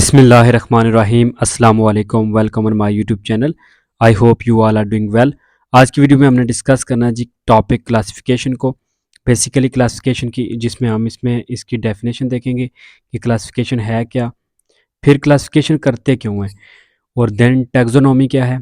बिस्मिल्लाहिर्रहमानिर्रहीम अस्सलाम वालेकुम welcome on my YouTube channel. I hope you all are doing well. आज की वीडियो में हमने डिस्कस करना है जी टॉपिक क्लासिफिकेशन को। बेसिकली क्लासिफिकेशन की जिसमें हम इसमें इसकी डेफिनेशन देखेंगे कि क्लासिफिकेशन है क्या, फिर क्लासिफिकेशन करते क्यों हैं, और देन टैक्सोनॉमी क्या है,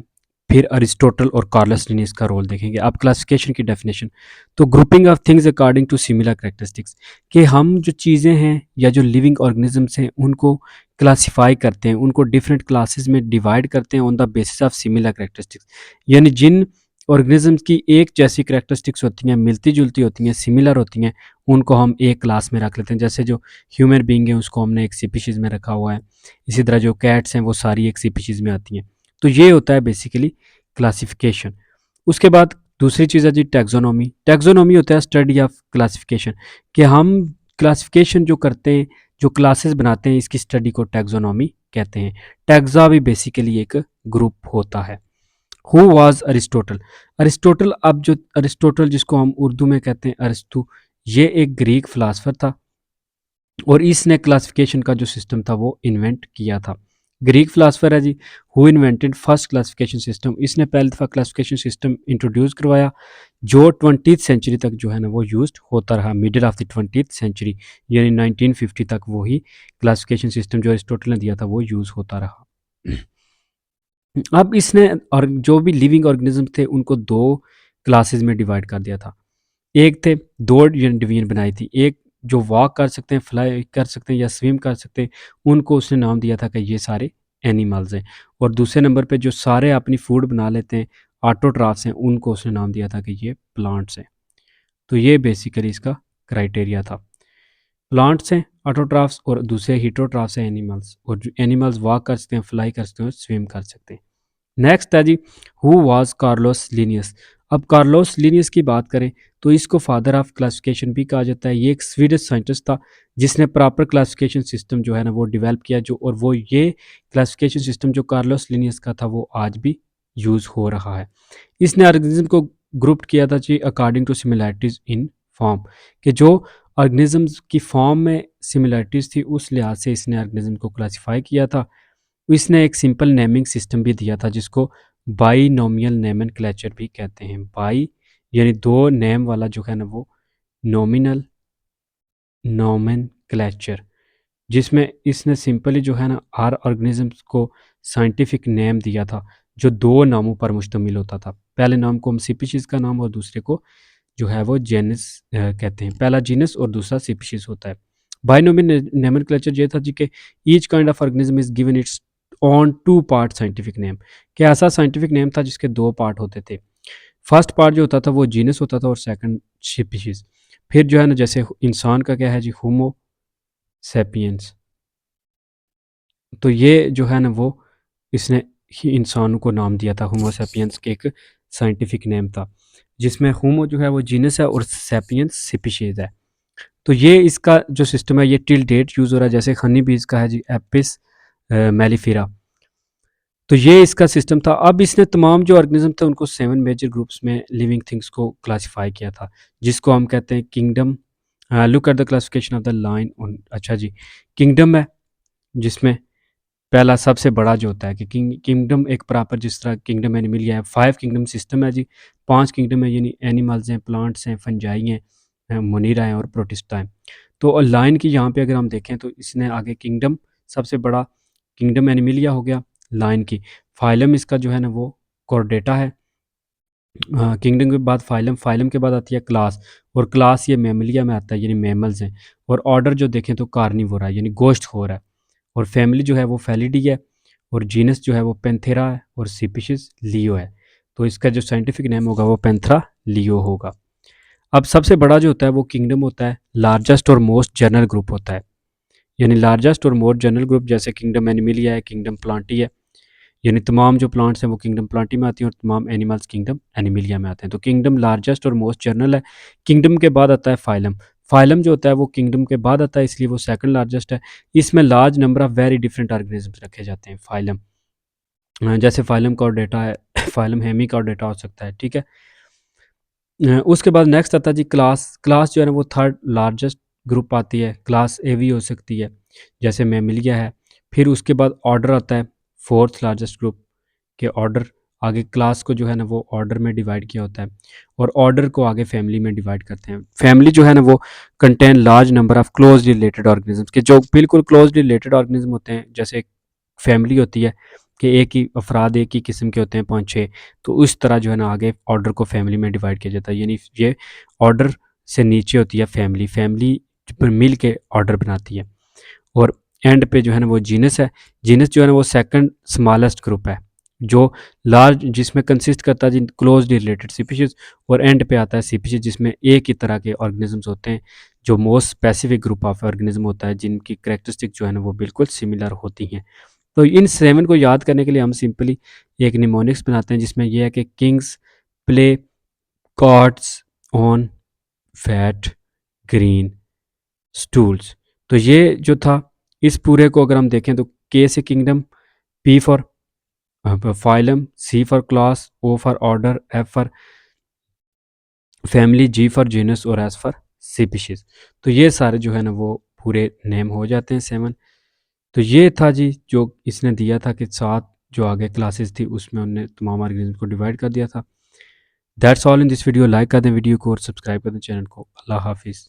फिर अरिस्टोटल और कार्लस लिनियस का रोल देखेंगे। अब क्लासिफिकेशन की डेफिनेशन, तो grouping of things according to similar characteristics, कि हम जो चीज़ें हैं या जो लिविंग ऑर्गेनिजम्स हैं उनको क्लासीफाई करते हैं, उनको डिफरेंट क्लासेस में डिवाइड करते हैं on the basis of similar characteristics. यानी जिन ऑर्गेनिजम्स की एक जैसी कैरेक्टरिस्टिक्स होती हैं, मिलती जुलती होती हैं, सिमिलर होती हैं, उनको हम एक क्लास में रख लेते हैं। जैसे जो ह्यूमन बींग है उसको हमने एक स्पीशीज़ में रखा हुआ है, इसी तरह जो कैट्स हैं वो सारी एक स्पीशीज़ में आती हैं। तो ये होता है बेसिकली क्लासिफिकेशन। उसके बाद दूसरी चीज़ है जी टैक्सोनॉमी। टैक्सोनॉमी होता है स्टडी ऑफ क्लासिफिकेशन, कि हम क्लासिफिकेशन जो करते हैं, जो क्लासेस बनाते हैं, इसकी स्टडी को टैक्सोनॉमी कहते हैं। टैक्सा भी बेसिकली एक ग्रुप होता है। Who was Aristotle? अरिस्टोटल, अब जो अरिस्टोटल जिसको हम उर्दू में कहते हैं अरिस्तु, ये एक ग्रीक फिलासफर था और इसने क्लासिफिकेशन का जो सिस्टम था वो इन्वेंट किया था। ग्रीक फिलासफर है जी, who invented first classification system. इसने पहली दफ़ा क्लासिफिकेशन सिस्टम इंट्रोड्यूस करवाया जो 20th सेंचुरी तक जो है ना वो यूज्ड होता रहा। Middle of the 20th century यानी 1950 तक वही क्लासिफिकेशन सिस्टम जो अरिस्टोटल ने दिया था वो यूज़ होता रहा। अब इसने और जो भी लिविंग ऑर्गेनिज्म थे उनको दो क्लासेस में डिवाइड कर दिया था। एक थे, दो डिवीजन बनाई थी। एक जो वॉक कर सकते हैं, फ्लाई कर सकते हैं या स्विम कर सकते हैं, उनको उसने नाम दिया था कि ये सारे एनिमल्स हैं। और दूसरे नंबर पे जो सारे अपनी फूड बना लेते हैं, ऑटोट्रॉफ्स हैं, उनको उसने नाम दिया था कि ये प्लांट्स हैं। तो ये बेसिकली इसका क्राइटेरिया था। प्लांट्स हैं ऑटोट्रॉफ्स और दूसरे हीटरोट्रॉफ्स हैं एनिमल्स, और जो एनिमल्स वॉक कर सकते हैं, फ्लाई कर सकते हैं, स्विम कर सकते हैं। नेक्स्ट है जी, हु वाज कार्लोस लीनियस। अब कार्लोस लीनियस की बात करें तो इसको फादर ऑफ क्लासिफिकेशन भी कहा जाता है। ये एक स्वीडिश साइंटिस्ट था जिसने प्रॉपर क्लासिफिकेशन सिस्टम जो है ना वो डेवलप किया, जो और वो ये क्लासिफिकेशन सिस्टम जो कार्लोस लीनियस का था वो आज भी यूज़ हो रहा है। इसने ऑर्गेनिज्म को ग्रुप किया था जी according to similarities in form, कि जो ऑर्गेनिजम्स की फॉर्म में सिमिलैरिटीज़ थी उस लिहाज से इसने ऑर्गेनिज्म को क्लासीफाई किया था। इसने एक सिंपल नेमिंग सिस्टम भी दिया था जिसको बाइनोमियल नोमेनक्लेचर भी कहते हैं। बाई यानी दो नेम वाला जो है ना वो नॉमिनल नोमेनक्लेचर, जिसमें इसने सिंपली जो है ना हर ऑर्गेनिजम्स को साइंटिफिक नेम दिया था जो दो नामों पर मुश्तमिल होता था। पहले नाम को हम स्पीशीज़ का नाम और दूसरे को जो है वो जेनस कहते हैं। पहला जीनस और दूसरा स्पीशीज़ होता है। बाइनोमियल नोमेनक्लेचर ये था जी कि each kind of organism is given its own two part scientific name, कि ऐसा साइंटिफिक नेम था जिसके दो पार्ट होते थे। फर्स्ट पार्ट जो होता था वो जीनस होता था और सेकंड स्पीशीज़। फिर जो है ना जैसे इंसान का क्या है जी, होमो सेपियंस, तो ये जो है ना वो इसने ही इंसानों को नाम दिया था। होमो सेपियंस के एक साइंटिफिक नेम था जिसमें होमो जो है वो जीनस है और सेपियंस स्पीशीज़ है। तो ये इसका जो सिस्टम है ये टिल डेट यूज़ हो रहा है। जैसे हनी बीज का है जी एपिस मेलिफेरा, तो ये इसका सिस्टम था। अब इसने तमाम जो ऑर्गेनिज्म थे उनको 7 मेजर ग्रुप्स में लिविंग थिंग्स को क्लासिफाई किया था जिसको हम कहते हैं kingdom. Look at the classification of the line on. अच्छा जी, किंगडम है जिसमें पहला सबसे बड़ा जो होता है कि किंगडम एक प्रॉपर, जिस तरह किंगडम एनिमलिया है, 5 किंगडम सिस्टम है जी। 5 किंगडम है यानी एनिमल्स हैं, प्लांट्स हैं, फंजाई हैं, मोनीरा हैं और प्रोटिस्टा हैं। तो लाइन की यहाँ पे अगर हम देखें तो इसने आगे किंगडम सबसे बड़ा किंगडम एनिमलिया हो गया लाइन की। फाइलम इसका जो है ना वो कॉर्डेटा है। किंगडम के बाद फाइलम, फाइलम के बाद आती है क्लास, और क्लास ये मैमलिया में आता है यानी मैमल्स हैं। और ऑर्डर जो देखें तो कार्निवोरा है यानी गोश्त खोर है। और फैमिली जो है वो फैलिडी है, और जीनस जो है वो पेंथेरा है, और स्पीशीज लियो है। तो इसका जो साइंटिफिक नेम होगा वो पेंथरा लियो होगा। अब सबसे बड़ा जो होता है वो किंगडम होता है, लार्जेस्ट और मोस्ट जनरल ग्रुप होता है। यानी लार्जेस्ट और मोस्ट जनरल ग्रुप जैसे किंगडम एनिमलिया है, किंगडम प्लांटी है, यानी तमाम जो प्लांट्स हैं वो किंगडम प्लांटी में आती हैं और तमाम एनिमल्स किंगडम एनिमिलिया में आते हैं। तो किंगडम लार्जेस्ट और मोस्ट जनरल है। किंगडम के बाद आता है फाइलम। फाइलम जो होता है वो किंगडम के बाद आता है, इसलिए वो सेकंड लार्जेस्ट है। इसमें large number of very different organisms रखे जाते हैं। फाइलम जैसे फाइलम कॉर्डेटा है, फाइलम हेमी कॉर्डेटा हो सकता है, ठीक है। उसके बाद नेक्स्ट आता है जी क्लास। क्लास जो है ना वो थर्ड लार्जेस्ट ग्रुप आती है। क्लास एवी हो सकती है जैसे मैमिलिया है, फिर उसके बाद ऑर्डर आता है, फोर्थ लार्जेस्ट ग्रुप के ऑर्डर। आगे क्लास को जो है ना वो ऑर्डर में डिवाइड किया होता है, और ऑर्डर को आगे फैमिली में डिवाइड करते हैं। फैमिली जो है ना वो contain large number of close related organisms के, जो बिल्कुल क्लोज रिलेटेड ऑर्गेनिज्म होते हैं। जैसे फैमिली होती है कि एक ही अफराद एक ही किस्म के होते हैं, 5-6, तो उस तरह जो है ना आगे ऑर्डर को फैमिली में डिवाइड किया जाता है। यानी ये ऑर्डर से नीचे होती है फैमिली, फैमिली पर मिल के ऑर्डर बनाती है। और एंड पे जो है ना वो जीनस है। जीनस जो है ना वो सेकंड स्मॉलेस्ट ग्रुप है, जो लार्ज जिसमें कंसिस्ट करता है जिन क्लोज रिलेटेड स्पीशीज। और एंड पे आता है स्पीशीज, जिसमें एक ही तरह के ऑर्गेनिजम्स होते हैं, जो most specific group of organism होता है, जिनकी करेक्टरिस्टिक जो है ना वो बिल्कुल सिमिलर होती हैं। तो इन 7 को याद करने के लिए हम सिंपली एक निमोनिक्स बनाते हैं, जिसमें यह है कि Kings play cards on fat green stools. तो ये जो था, इस पूरे को अगर हम देखें तो के से kingdom, P for phylum, C for class, O for order, F for family, G for genus और एस फॉर स्पीशीज। तो ये सारे जो है ना वो पूरे नेम हो जाते हैं 7। तो ये था जी जो इसने दिया था कि 7 जो आगे क्लासेस थी उसमें उन्होंने तमाम ऑर्गेनिज्म को डिवाइड कर दिया था। That's all in this video. Like कर दें वीडियो को और सब्सक्राइब कर दें चैनल को। अल्लाह हाफिज़।